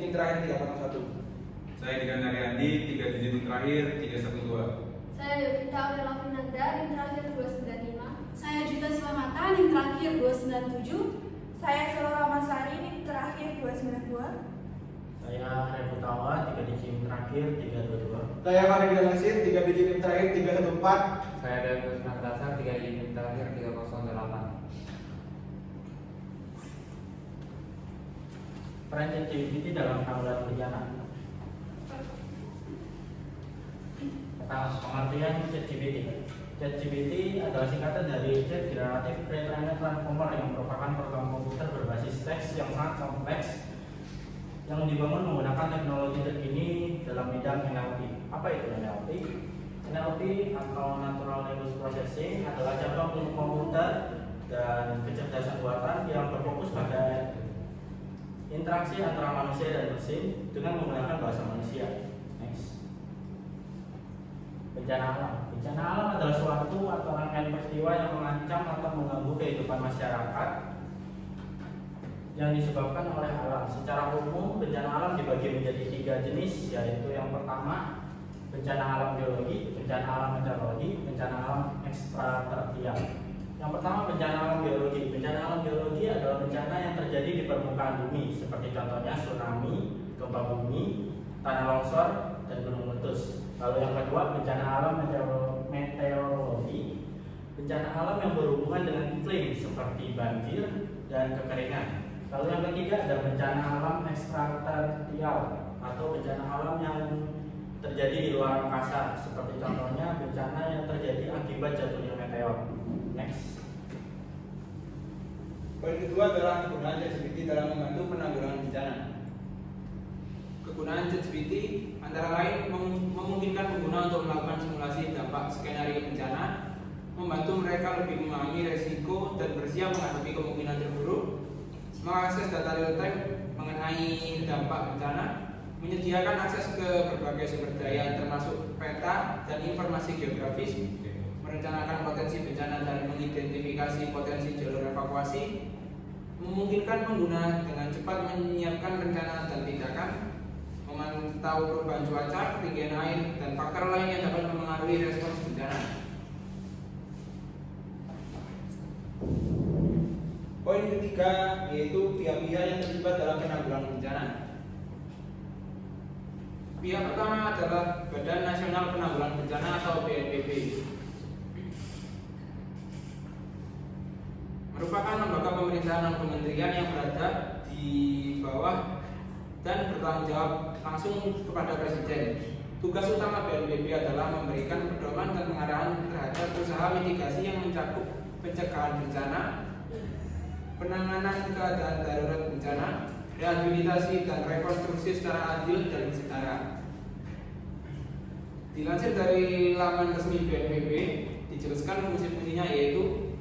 tim terakhir 301. Saya Dikan Ariandi, 37 tim terakhir 312. Saya Yovita Aurela Finanda, tim terakhir 295. Saya Juta Selamatkan, tim terakhir 297. Saya Selora Masari, tim terakhir 292. Saya Revo Tawa, 3 tim terakhir 322. Saya Farid Alasin, 3 tim terakhir 314. Saya Dewi Kusnat Dasar, 3 tim terakhir 308. Peran ChatGPT dalam penanggulangan bencana. Pertama, pengertian ChatGPT. ChatGPT adalah singkatan dari Chat Generative Pre-trained Transformer yang merupakan program komputer berbasis teks yang sangat kompleks yang dibangun menggunakan teknologi terkini dalam bidang NLP. Apa itu NLP? NLP atau Natural Language Processing adalah cabang ilmu komputer dan kecerdasan buatan yang berfokus pada interaksi antara manusia dan mesin dengan menggunakan bahasa manusia. Next. Bencana alam. Bencana alam adalah suatu atau rangkaian peristiwa yang mengancam atau mengganggu kehidupan masyarakat yang disebabkan oleh alam. Secara umum, bencana alam dibagi menjadi 3 jenis, yaitu yang pertama bencana alam biologi, bencana alam meteorologi, bencana alam ekstraterestrial. Yang pertama bencana alam biologi. Bencana alam biologi adalah bencana yang terjadi di permukaan bumi, seperti contohnya tsunami, gempa bumi, tanah longsor, dan gunung meletus. Lalu yang kedua bencana alam meteorologi. Bencana alam yang berhubungan dengan iklim, seperti banjir dan kekeringan. Lalu yang ketiga ada bencana alam ekstraterestrial atau bencana alam yang terjadi di luar angkasa, seperti contohnya bencana yang terjadi akibat jatuhnya meteor. Next. Poin kedua adalah kegunaan ChatGPT dalam membantu penanggulangan bencana. Kegunaan ChatGPT antara lain memungkinkan pengguna untuk melakukan simulasi dampak skenario bencana, membantu mereka lebih memahami resiko dan bersiap menghadapi kemungkinan terburuk, mengakses data real time mengenai dampak bencana, menyediakan akses ke berbagai sumber daya termasuk peta dan informasi geografis, merencanakan potensi bencana dan mengidentifikasi potensi jalur evakuasi, memungkinkan pengguna dengan cepat menyiapkan rencana dan tindakan, memantau perubahan cuaca, ketinggian air, dan faktor lain yang dapat mempengaruhi respons bencana. Poin ketiga yaitu pihak-pihak yang terlibat dalam penanggulangan bencana. Pihak pertama adalah Badan Nasional Penanggulangan Bencana atau BNPB. Merupakan lembaga pemerintahan dan kementerian yang berada di bawah dan bertanggung jawab langsung kepada Presiden. Tugas utama BNPB adalah memberikan pedoman dan pengarahan terhadap usaha mitigasi yang mencakup pencegahan bencana, penanganan keadaan darurat bencana, rehabilitasi dan rekonstruksi secara adil dan setara. Dilansir dari laman resmi BNPB, dijelaskan fungsi-fungsinya yaitu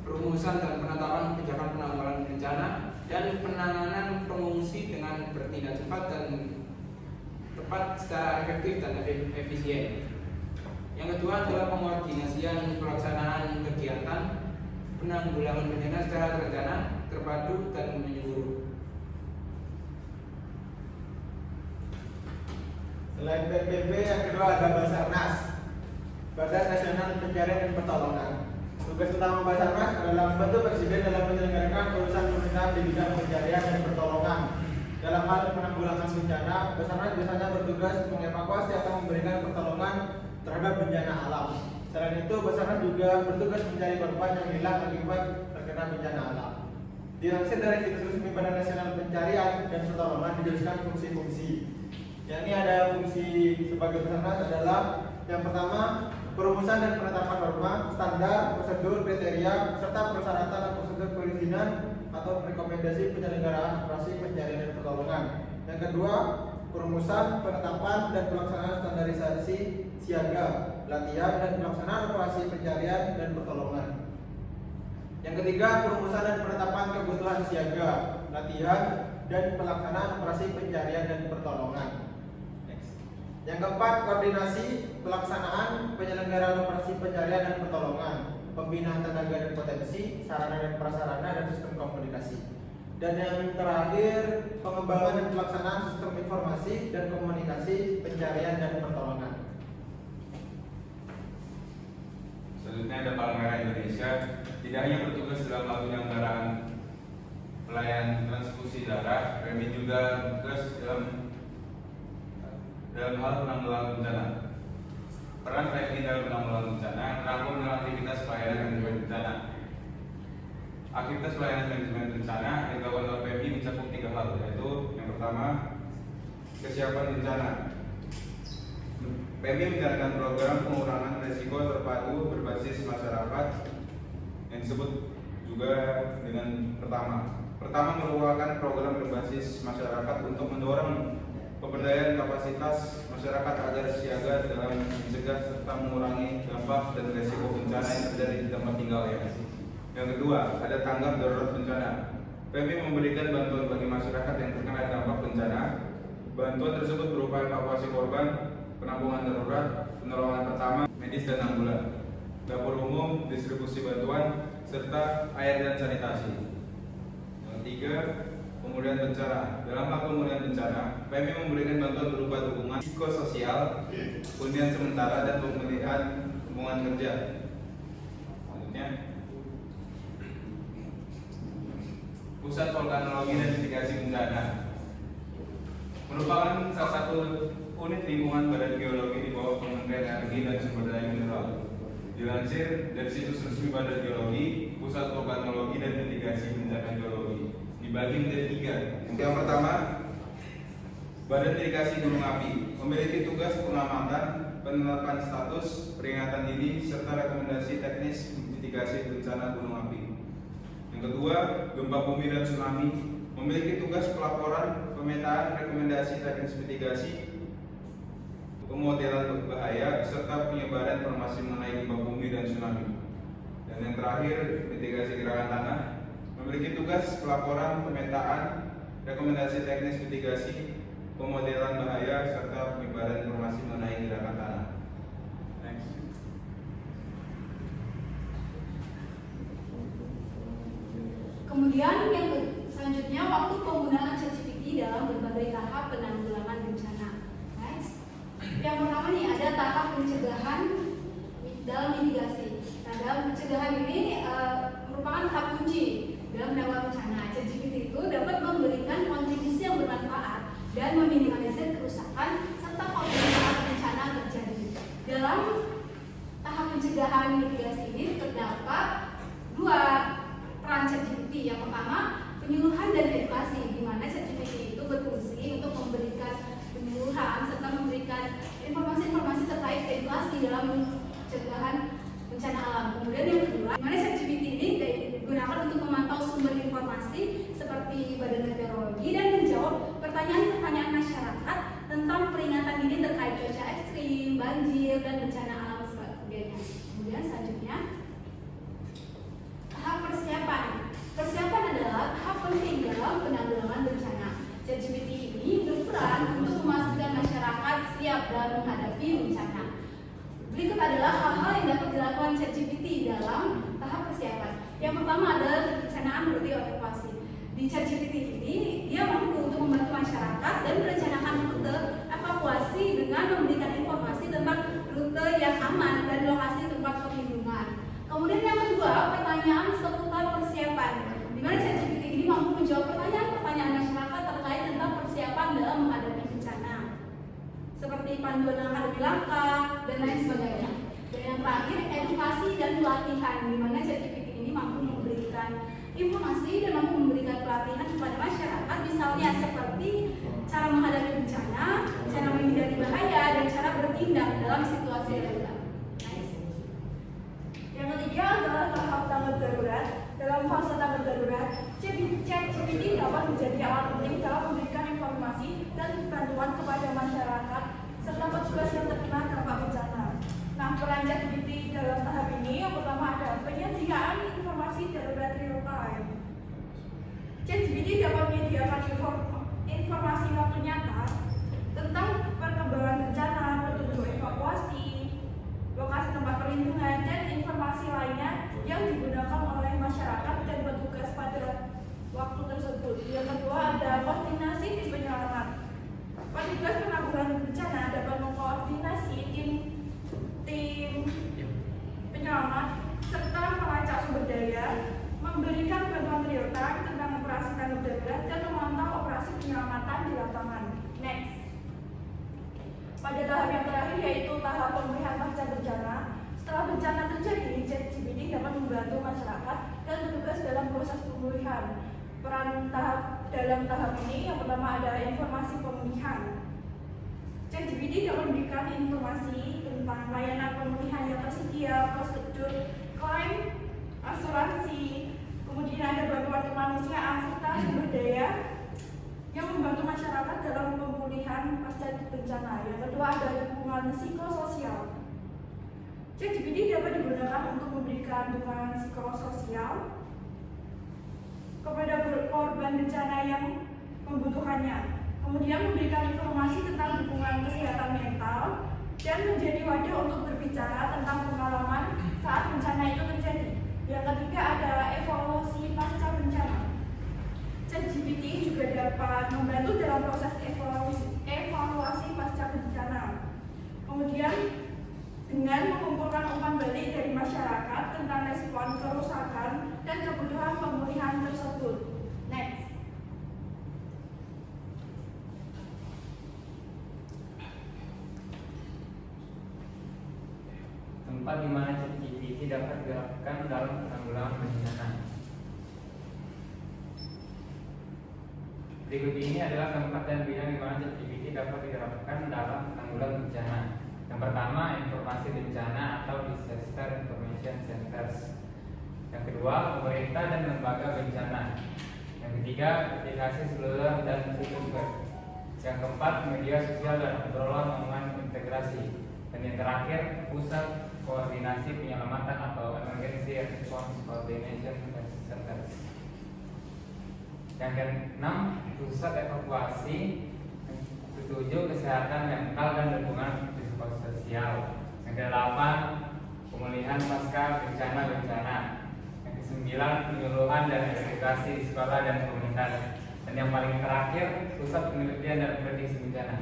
perumusan dan penetapan kebijakan penanggulangan bencana dan penanganan pengungsi dengan bertindak cepat dan tepat secara efektif dan efisien. Yang kedua adalah pengoordinasian pelaksanaan kegiatan penanggulangan bencana secara terencana, terpadu, dan menyeluruh. Selain BNPB, yang kedua ada Basarnas, Badan Nasional Pencarian dan Pertolongan. Tugas utama Basarnas adalah membantu Presiden dalam menyelenggarakan urusan pemerintahan di bidang pencarian dan pertolongan. Dalam hal penanggulangan bencana, Basarnas biasanya bertugas mengevakuasi atau memberikan pertolongan terhadap bencana alam. Selain itu, Basarnas juga bertugas mencari korban yang hilang akibat terkena bencana alam. Dilansir dari situs resmi Badan Nasional Pencarian dan Pertolongan dijelaskan fungsi-fungsi. Yang ini ada fungsi sebagai Basarnas adalah yang pertama, perumusan dan penetapan norma, standar, prosedur, kriteria, serta persyaratan dan prosedur perizinan atau rekomendasi penyelenggaraan operasi pencarian dan pertolongan. Yang kedua, perumusan, penetapan, dan pelaksanaan standarisasi siaga, latihan, dan pelaksanaan operasi pencarian dan pertolongan. Yang ketiga, perumusan dan penetapan kebutuhan siaga, latihan, dan pelaksanaan operasi pencarian dan pertolongan. Yang keempat, koordinasi, pelaksanaan, penyelenggaraan operasi pencarian dan pertolongan, pembinaan tenaga dan potensi, sarana dan prasarana, dan sistem komunikasi. Dan yang terakhir, pengembangan dan pelaksanaan sistem informasi dan komunikasi pencarian dan pertolongan. Selanjutnya ada Palang Merah Indonesia, tidak hanya bertugas dalam hal penyelenggaraan pelayanan transfusi darah, kami juga bertugas dalam hal penanggulangan bencana. Peran PMI dalam penanggulangan bencana merangkum dalam aktivitas pelayanan manajemen bencana. Aktivitas pelayanan manajemen bencana yang dilakukan oleh PMI mencakup 3 hal, yaitu yang pertama, kesiapan bencana. PMI menjalankan program pengurangan risiko terpadu berbasis masyarakat yang disebut juga dengan pertama merupakan program berbasis masyarakat untuk mendorong pemberdayaan kapasitas masyarakat agar siaga dalam mencegah serta mengurangi dampak dan risiko bencana yang terjadi di tempat tinggalnya. Yang kedua, ada tanggap darurat bencana. PMI memberikan bantuan bagi masyarakat yang terkena dampak bencana. Bantuan tersebut berupa evakuasi korban, penampungan darurat, penolongan pertama, medis dan ambulan, dapur umum, distribusi bantuan, serta air dan sanitasi. Yang ketiga, pemulihan bencana. Dalam hal pemulihan bencana, PMI memberikan bantuan berupa dukungan psikososial, hunian sementara, dan pemulihan hubungan kerja. Selanjutnya, Pusat Vulkanologi dan Mitigasi Bencana merupakan salah satu unit lingkungan Badan Geologi di bawah Kementerian Energi dan Sumber Daya Mineral. Dilansir dari situs resmi Badan Geologi, Pusat Vulkanologi dan Mitigasi Bencana Geologi dibagi menjadi 3. Yang pertama, Badan Mitigasi Gunung Api memiliki tugas pengamatan, penetapan status, peringatan dini, serta rekomendasi teknis mitigasi bencana gunung api. Yang kedua, gempa bumi dan tsunami memiliki tugas pelaporan, pemetaan, rekomendasi teknis mitigasi, pemodelan bahaya, serta penyebaran informasi mengenai gempa bumi dan tsunami. Dan yang terakhir, mitigasi gerakan tanah memiliki tugas pelaporan, pemetaan, rekomendasi teknis mitigasi, pemodelan bahaya, serta penyebaran informasi mengenai gerakan tanah. Next. Kemudian yang selanjutnya, waktu penggunaan ChatGPT dalam berbagai tahap penanggulangan bencana. Next. Yang pertama nih, ada tahap pencegahan dalam mitigasi. Nah, dalam pencegahan ini merupakan tahap kunci dalam penanggulangan bencana. ChatGPT itu dapat memberikan kontribusi yang bermanfaat dan meminimalisir kerusakan serta potensi bencana terjadi. Dalam tahap pencegahan mitigasi ini terdapat 2 peran ChatGPT. Yang pertama, penyuluhan dan edukasi, di mana ChatGPT itu berfungsi untuk memberikan penyuluhan serta memberikan informasi-informasi terkait edukasi dalam pencegahan bencana alam. Kemudian yang kedua, di mana ChatGPT ini digunakan untuk memantau sumber informasi seperti Badan Meteorologi dan menjawab pertanyaan-pertanyaan masyarakat tentang peringatan dini terkait cuaca ekstrim, banjir, dan bencana alam sebagainya. Kemudian selanjutnya, tahap persiapan. Persiapan adalah tahap penting dalam penanggulangan bencana. ChatGPT ini berperan untuk memastikan masyarakat siap dalam menghadapi bencana. Berikut adalah hal-hal yang dapat dilakukan ChatGPT dalam tahap persiapan. Yang pertama adalah perencanaan rute evakuasi. Di ChatGPT ini, dia mampu untuk membantu masyarakat dan merencanakan rute evakuasi dengan memberikan informasi tentang rute yang aman dan lokasi tempat perlindungan. Kemudian yang kedua, pertanyaan seputar persiapan, di mana ChatGPT ini mampu menjawab pertanyaan-pertanyaan masyarakat terkait tentang persiapan dalam menghadapi bencana, seperti panduan langkah-langkah dan lain sebagainya. Dan yang terakhir, edukasi dan pelatihan, di mana ChatGPT ini mampu memberikan informasi dan mampu memberikan pelatihan kepada masyarakat, misalnya seperti cara menghadapi bencana, cara menghindari bahaya, dan cara bertindak dalam situasi darurat. Yang ketiga adalah tahap tanggap darurat. Dalam fase tanggap darurat, ChatGPT dapat menjadi alat penting dalam memberikan informasi dan bantuan kepada masyarakat serta petugas yang terkena dampak bencana. Nah, peran ChatGPT dalam tahap ini yang pertama ada penyediaan di lapangan. Next. Pada tahap yang terakhir yaitu tahap pemulihan pasca bencana. Setelah bencana terjadi, ChatGPT dapat membantu masyarakat dan petugas dalam proses pemulihan. Peran dalam tahap ini yang pertama ada informasi pemulihan. ChatGPT dapat memberikan informasi tentang layanan pemulihan yang tersedia, prosedur, klaim, asuransi, kemudian ada bantuan kemanusiaan serta sumber daya yang membantu masyarakat dalam pemulihan pasca bencana. Yang kedua ada dukungan psikososial. ChatGPT dapat digunakan untuk memberikan dukungan psikososial kepada korban bencana yang membutuhkannya. Kemudian memberikan informasi tentang dukungan kesehatan mental dan menjadi wadah untuk berbicara tentang pengalaman saat bencana itu terjadi. Yang ketiga ada evaluasi pasca bencana. ChatGPT juga dapat membantu dalam proses evaluasi pasca bencana. Kemudian dengan mengumpulkan umpan balik dari masyarakat tentang respon kerusakan dan kebutuhan pemulihan tersebut. Next. Tempat di mana ChatGPT dapat diterapkan dalam penanggulangan bencana. Berikut ini adalah tempat dan bidang di mana ChatGPT dapat diterapkan dalam penanggulangan bencana. Yang pertama, informasi bencana atau Disaster Information Centers. Yang kedua, pemerintah dan lembaga bencana. Yang ketiga, aplikasi seluler dan situs web. Yang keempat, media sosial dan obrolan online integrasi. Dan yang terakhir, pusat koordinasi penyelamatan atau Emergency Response Coordination Centers. Yang keenam, pusat evakuasi. Ketujuh, kesehatan mental dan dukungan psikososial. Yang kedelapan, pemulihan pasca bencana. Yang kesembilan, penyuluhan dan edukasi di sekolah dan komunitas. Dan yang paling terakhir, pusat penelitian dan prediksi bencana.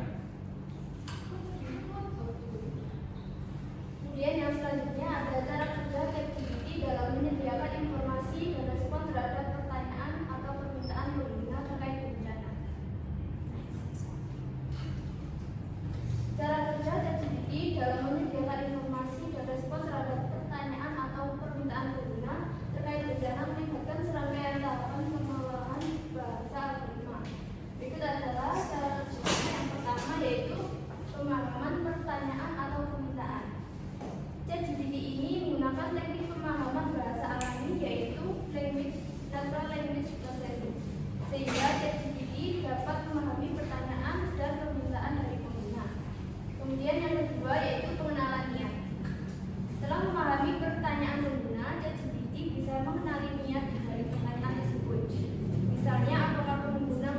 Kemudian yang selanjutnya ada cara kerja ChatGPT dalam menyediakan informasi dan respon terhadap pertanyaan atau permintaan pengguna terkait bencana. Cara kerja ChatGPT dalam menyediakan informasi dan respon terhadap pertanyaan atau permintaan pengguna terkait bencana melibatkan serangkaian tahapan pengolahan bahasa algoritma. Berikut adalah cara kerjanya. Yang pertama yaitu pemahaman pertanyaan atau permintaan. ChatGPT ini menggunakan teknik pemahaman bahasa alami yaitu natural language processing, sehingga ChatGPT dapat memahami pertanyaan dan permintaan dari pengguna. Kemudian yang kedua yaitu pengenalan niat. Setelah memahami pertanyaan pengguna, ChatGPT bisa mengenali niat dari pertanyaan tersebut. Misalnya, apakah pengguna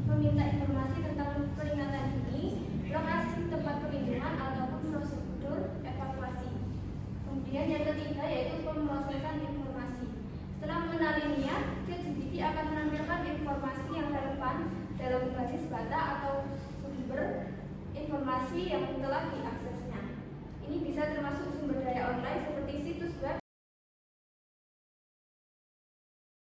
meminta informasi tentang peringatan dini, lokasi tempat perlindungan ataupun prosedur evakuasi. Kemudian yang ketiga yaitu pemrosesan informasi. Setelah mengenali niat, ChatGPT akan menampilkan informasi yang relevan dalam basis data atau sumber informasi yang telah